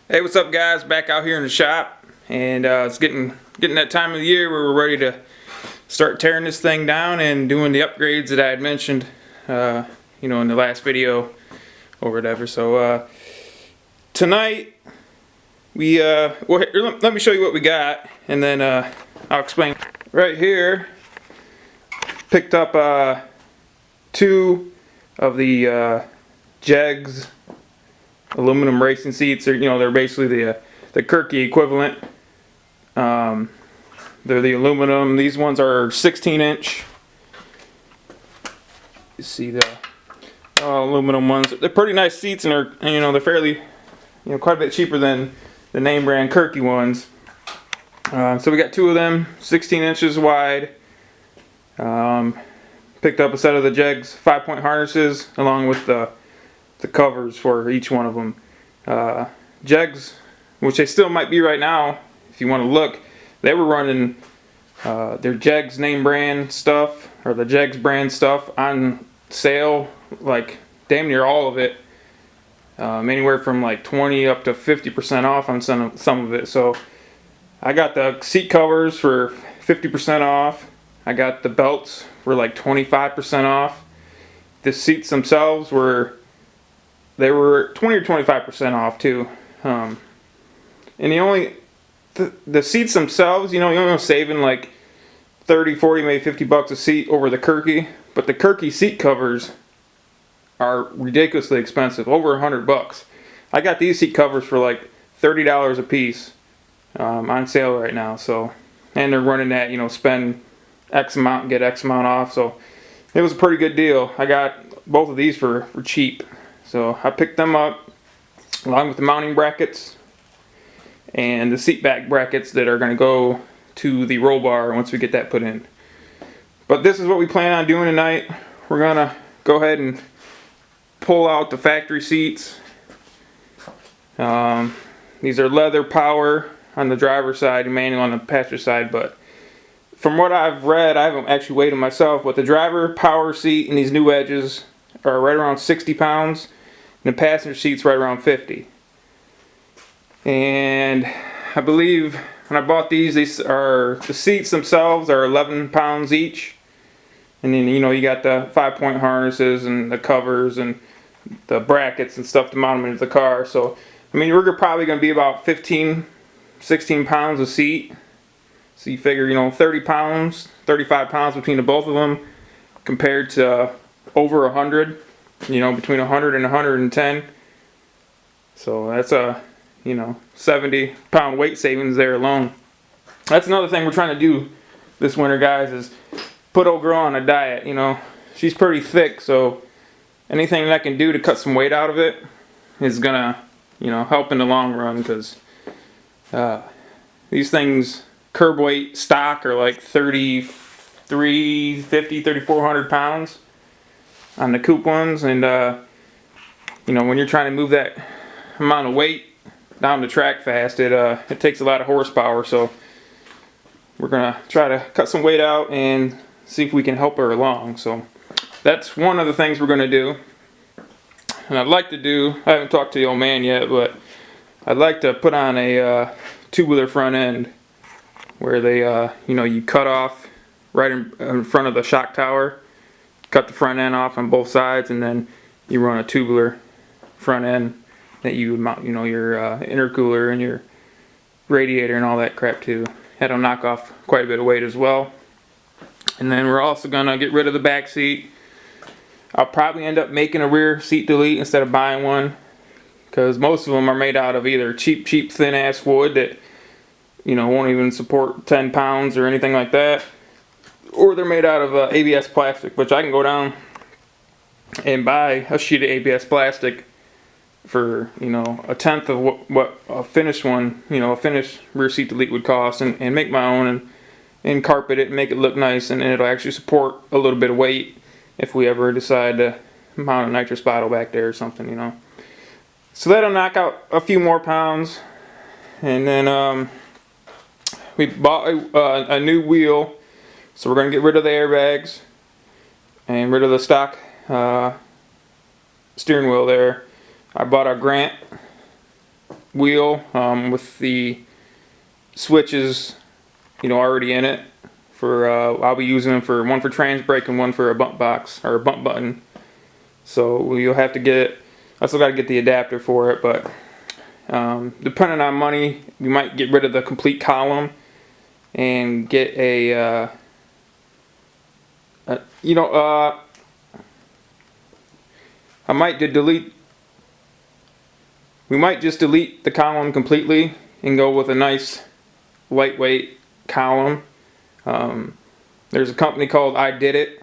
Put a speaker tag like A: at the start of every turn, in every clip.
A: Hey, what's up, guys? Back out here in the shop, and it's getting that time of the year where we're ready to start tearing this thing down and doing the upgrades that I had mentioned, in the last video or whatever. So tonight let me show you what we got, and then I'll explain. Right here, picked up two of the Jegs Aluminum Racing seats. They're basically the Kirky equivalent. They're the aluminum. These ones are 16-inch. You see the aluminum ones. They're pretty nice seats, and they're fairly, quite a bit cheaper than the name brand Kirky ones. So we got two of them, 16 inches wide. Picked up a set of the Jegs 5-point harnesses along with the covers for each one of them. Jegs, which they still might be right now, if you want to look, they were running their Jegs name brand stuff, or the Jegs brand stuff, on sale, like damn near all of it, anywhere from like 20 up to 50% off on some of it. So I got the seat covers for 50% off. I got the belts for like 25% off. The seats themselves were 20 or 25% off too. And the seats themselves, you're only saving like 30, 40, maybe $50 a seat over the Kirky. But the Kirky seat covers are ridiculously expensive, over $100. I got these seat covers for like $30 a piece, on sale right now. So, and they're running that, spend X amount and get X amount off. So it was a pretty good deal. I got both of these for cheap. So I picked them up along with the mounting brackets and the seat back brackets that are going to go to the roll bar once we get that put in. But this is what we plan on doing tonight. We're going to go ahead and pull out the factory seats. These are leather power on the driver's side and manual on the passenger side, but from what I've read, I haven't actually weighed them myself, but the driver power seat and these new edges are right around 60 pounds. And the passenger seat's right around 50. And I believe when I bought these are the seats themselves are 11 pounds each. And then you got the 5-point harnesses and the covers and the brackets and stuff to mount them into the car. So we're probably going to be about 15, 16 pounds a seat. So you figure 30 pounds, 35 pounds between the both of them, compared to over 100. Between 100 and 110. So that's a 70 pound weight savings there alone. That's another thing we're trying to do this winter, guys, is put old girl on a diet. She's pretty thick, so anything that I can do to cut some weight out of it is gonna help in the long run, because these things curb weight stock are like 3,350, 3,400 pounds on the coupe ones, and when you're trying to move that amount of weight down the track fast, it takes a lot of horsepower. So we're gonna try to cut some weight out and see if we can help her along. So that's one of the things we're gonna do. And I'd like to do, I haven't talked to the old man yet, but I'd like to put on a tubular front end where they you cut off right in front of the shock tower. Cut the front end off on both sides, and then you run a tubular front end that you would mount, your intercooler and your radiator and all that crap to. That'll knock off quite a bit of weight as well. And then we're also gonna get rid of the back seat. I'll probably end up making a rear seat delete instead of buying one, because most of them are made out of either cheap thin ass wood that won't even support 10 pounds or anything like that, or they're made out of ABS plastic, which I can go down and buy a sheet of ABS plastic for a tenth of what a finished one, a finished rear seat delete would cost, and make my own and carpet it and make it look nice, and it'll actually support a little bit of weight if we ever decide to mount a nitrous bottle back there or something. So that'll knock out a few more pounds. And then we bought a new wheel. So we're going to get rid of the airbags and rid of the stock steering wheel there. I bought a Grant wheel with the switches, already in it. For I'll be using them for one for trans brake and one for a bump box or a bump button. So you'll have to get. I still got to get the adapter for it, but depending on money, we might get rid of the complete column and get I might delete. We might just delete the column completely and go with a nice lightweight column. There's a company called I Did It,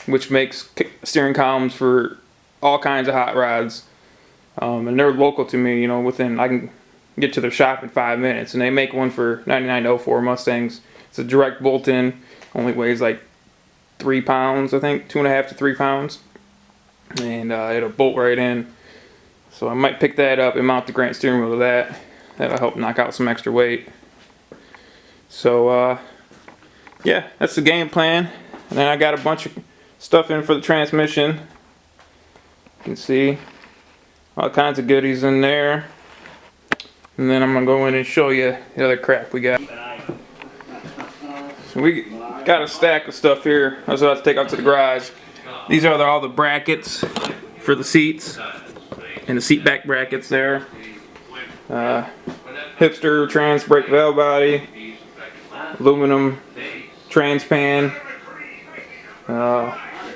A: which makes steering columns for all kinds of hot rods, and they're local to me. I can get to their shop in 5 minutes, and they make one for 9904 Mustangs. It's a direct bolt-in, only weighs like 3 pounds, I think, 2.5 to 3 pounds, and it'll bolt right in. So I might pick that up and mount the Grant steering wheel to that. That'll help knock out some extra weight. So yeah, that's the game plan. And then I got a bunch of stuff in for the transmission. You can see all kinds of goodies in there. And then I'm gonna go in and show you the other crap we got. So we got a stack of stuff here. I was about to take out to the garage. These are all the brackets for the seats and the seat back brackets there. Hipster trans brake valve body, aluminum trans pan.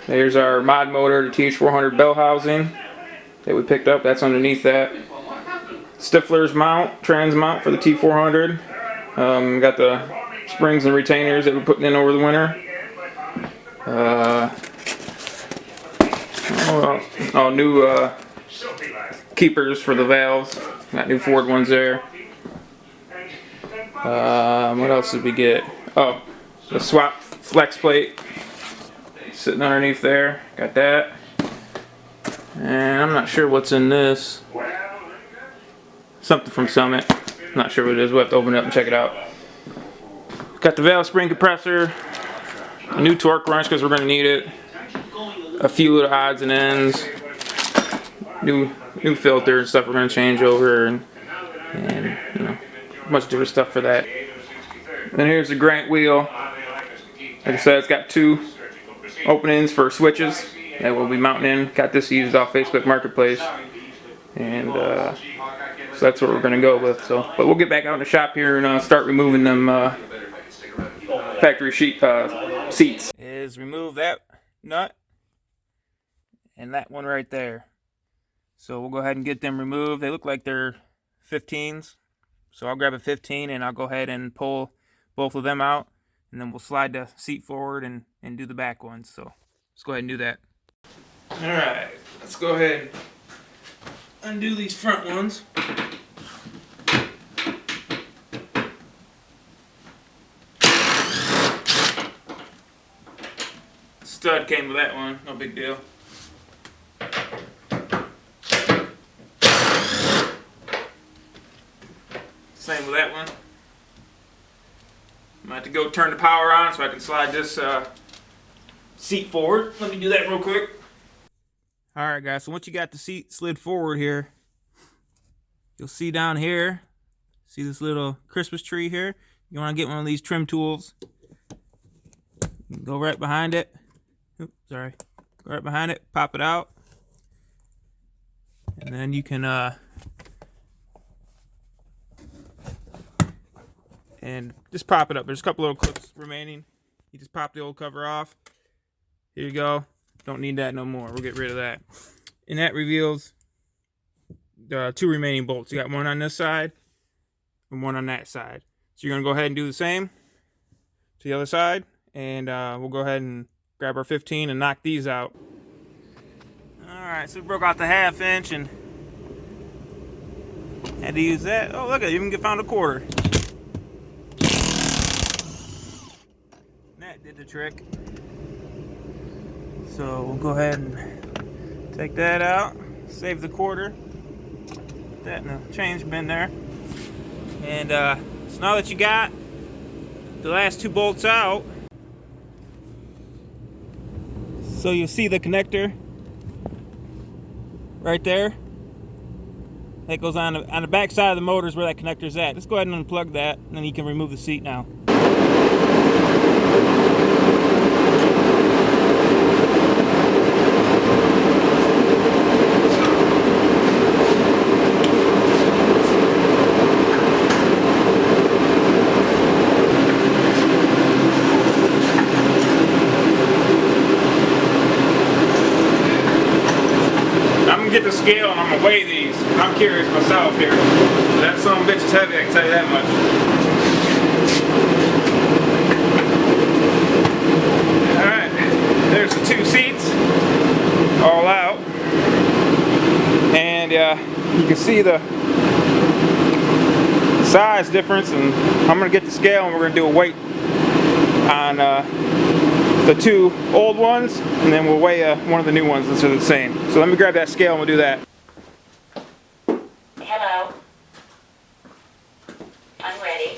A: There's our mod motor, the TH400 bell housing that we picked up. That's underneath that. Stifler's mount, trans mount for the T400. Got the springs and retainers that we're putting in over the winter. New keepers for the valves. Got new Ford ones there. What else did we get? Oh, the swap flex plate sitting underneath there. Got that. And I'm not sure what's in this. Something from Summit. Not sure what it is. We'll have to open it up and check it out. Got the valve spring compressor. A new torque wrench because we're going to need it. A few little odds and ends. New filter and stuff we're going to change over. And a bunch of different stuff for that. Then here's the Grant wheel. Like I said, it's got 2 openings for switches that we'll be mounting in. Got this used off Facebook Marketplace. And so that's what we're going to go with. But we'll get back out in the shop here and start removing them factory seats. Is remove that nut and that one right there. So we'll go ahead and get them removed. They look like they're 15s. So I'll grab a 15 and I'll go ahead and pull both of them out. And then we'll slide the seat forward and do the back ones. So let's go ahead and do that. Alright, let's go ahead and undo these front ones. Stud came with that one, no big deal. Same with that one. I'm going to have to go turn the power on so I can slide this seat forward. Let me do that real quick. Alright guys, so once you got the seat slid forward here, you'll see down here, see this little Christmas tree here? You want to get one of these trim tools. You can go right behind it. Oops, sorry. Go right behind it, pop it out. And then you can and just pop it up. There's a couple little clips remaining. You just pop the old cover off. Here you go. Don't need that no more. We'll get rid of that. And that reveals the 2 remaining bolts. You got one on this side and one on that side. So you're going to go ahead and do the same to the other side. And we'll go ahead and grab our 15 and knock these out. Alright, so we broke out the 1/2 inch and had to use that. Oh, look, I even found a 1/4. That did the trick. So we'll go ahead and take that out, save the 1/4, put that in the change bin there. And so now that you got the last 2 bolts out, so you'll see the connector right there. that goes on the back side of the motor is where that connector's at. Let's go ahead and unplug that, and then you can remove the seat now. Get the scale and I'm gonna weigh these. I'm curious myself here. That son of a bitch is heavy, I can tell you that much. Alright, there's the 2 seats all out. And you can see the size difference, and I'm gonna get the scale and we're gonna do a weight on the 2 old ones, and then we'll weigh one of the new ones that's the same. So let me grab that scale and we'll do that.
B: Hello. I'm ready.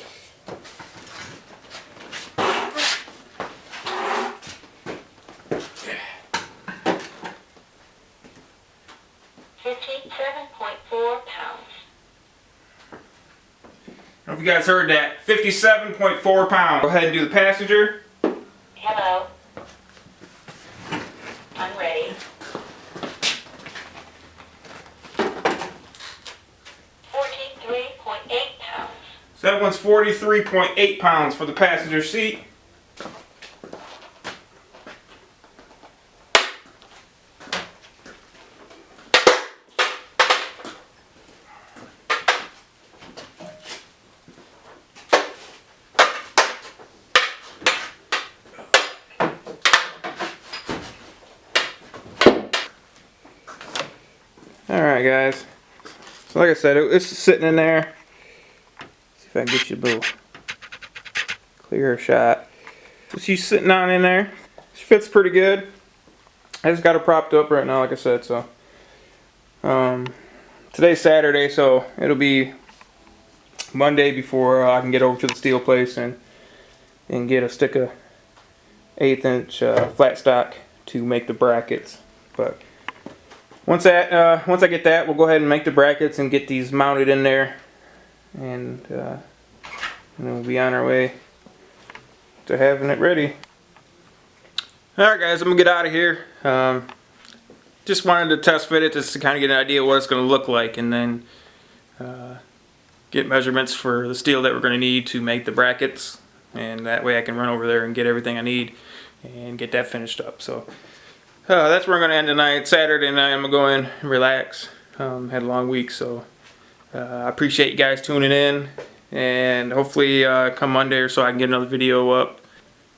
B: $57.4 pounds.
A: I don't know if you guys heard that. 57.4 pounds. Go ahead and do the passenger.
B: Hello. I'm ready. 43.8 pounds.
A: So that one's 43.8 pounds for the passenger seat. Alright guys, so like I said, it's sitting in there. See if I can get you a little clearer shot. So she's sitting on in there. She fits pretty good. I just got her propped up right now, like I said. So today's Saturday, so it'll be Monday before I can get over to the steel place and get a stick of 1/8 inch flat stock to make the brackets. But once I get that, we'll go ahead and make the brackets and get these mounted in there, and then we'll be on our way to having it ready. Alright guys, I'm going to get out of here. Just wanted to test fit it just to kind of get an idea of what it's going to look like, and then get measurements for the steel that we're going to need to make the brackets, and that way I can run over there and get everything I need and get that finished up. So that's where I'm going to end tonight. Saturday night I'm going to go in and relax. Had a long week, so I appreciate you guys tuning in, and hopefully come Monday or so I can get another video up.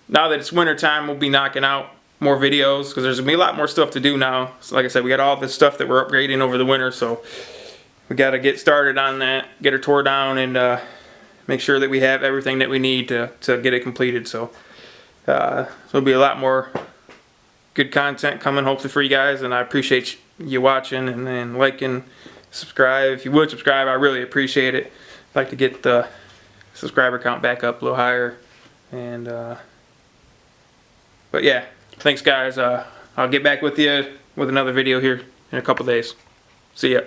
A: Now that it's winter time, we'll be knocking out more videos because there's going to be a lot more stuff to do now. So like I said, we got all this stuff that we're upgrading over the winter, so we got to get started on that, get her tore down, and make sure that we have everything that we need to get it completed. So there'll be a lot more good content coming hopefully for you guys, and I appreciate you watching and then liking, subscribe. If you would subscribe, I really appreciate it. I'd like to get the subscriber count back up a little higher, and but yeah, thanks guys. I'll get back with you with another video here in a couple days. See ya.